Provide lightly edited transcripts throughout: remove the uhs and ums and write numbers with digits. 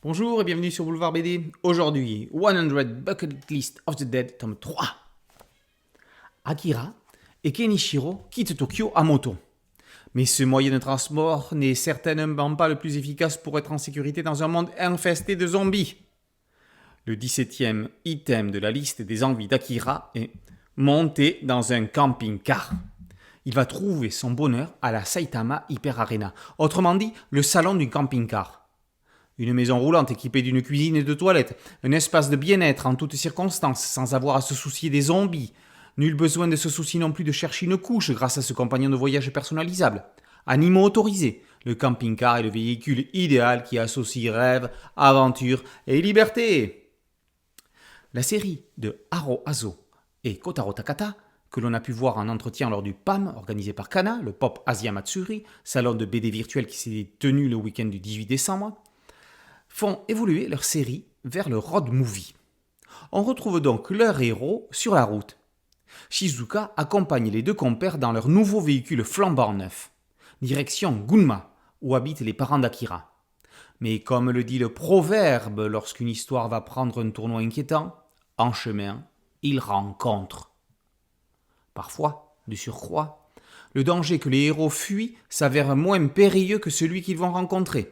Bonjour et bienvenue sur Boulevard BD. Aujourd'hui, 100 Bucket List of the Dead, tome 3. Akira et Kenichiro quittent Tokyo à moto. Mais ce moyen de transport n'est certainement pas le plus efficace pour être en sécurité dans un monde infesté de zombies. Le 17e item de la liste des envies d'Akira est monter dans un camping-car. Il va trouver son bonheur à la Saitama Hyper Arena, autrement dit le salon du camping-car. Une maison roulante équipée d'une cuisine et de toilettes, un espace de bien-être en toutes circonstances sans avoir à se soucier des zombies. Nul besoin de se soucier non plus de chercher une couche grâce à ce compagnon de voyage personnalisable. Animaux autorisés, le camping-car est le véhicule idéal qui associe rêve, aventure et liberté. La série de Haro Azo et Kotaro Takata, que l'on a pu voir en entretien lors du PAM organisé par Kana, le Pop Asia Matsuri, salon de BD virtuel qui s'est tenu le week-end du 18 décembre, font évoluer leur série vers le road movie. On retrouve donc leurs héros sur la route. Shizuka accompagne les deux compères dans leur nouveau véhicule flambant neuf. Direction Gunma, où habitent les parents d'Akira. Mais comme le dit le proverbe lorsqu'une histoire va prendre un tournoi inquiétant, en chemin, ils rencontrent. Parfois, de surcroît, le danger que les héros fuient s'avère moins périlleux que celui qu'ils vont rencontrer.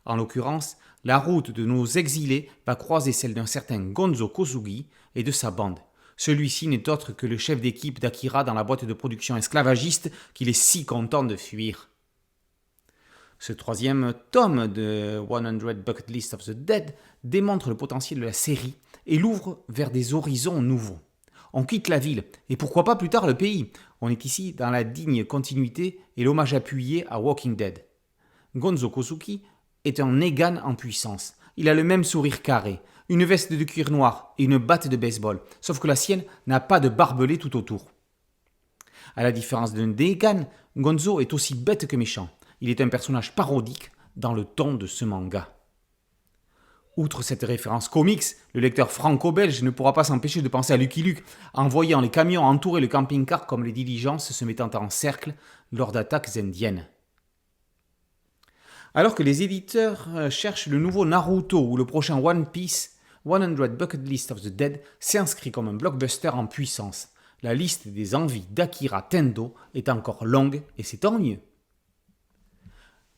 En l'occurrence, la route de nos exilés va croiser celle d'un certain Gonzo Kosugi et de sa bande. Celui-ci n'est autre que le chef d'équipe d'Akira dans la boîte de production esclavagiste qu'il est si content de fuir. Ce troisième tome de 100 Bucket List of the Dead démontre le potentiel de la série et l'ouvre vers des horizons nouveaux. On quitte la ville, et pourquoi pas plus tard le pays. On est ici dans la digne continuité et l'hommage appuyé à Walking Dead. Gonzo Kosugi est un Negan en puissance. Il a le même sourire carré, une veste de cuir noir et une batte de baseball, sauf que la sienne n'a pas de barbelé tout autour. À la différence d'un Negan, Gonzo est aussi bête que méchant. Il est un personnage parodique dans le ton de ce manga. Outre cette référence comics, le lecteur franco-belge ne pourra pas s'empêcher de penser à Lucky Luke en voyant les camions entourer le camping-car comme les diligences se mettant en cercle lors d'attaques indiennes. Alors que les éditeurs cherchent le nouveau Naruto ou le prochain One Piece, 100 Bucket List of the Dead s'inscrit comme un blockbuster en puissance. La liste des envies d'Akira Tendo est encore longue et c'est tant mieux.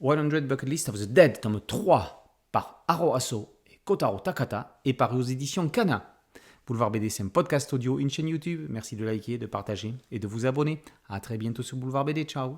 100 Bucket List of the Dead, tome 3, par Haro Aso et Kotaro Takata, est paru aux éditions Kana. Boulevard BD, c'est un podcast audio, une chaîne YouTube. Merci de liker, de partager et de vous abonner. A très bientôt sur Boulevard BD. Ciao.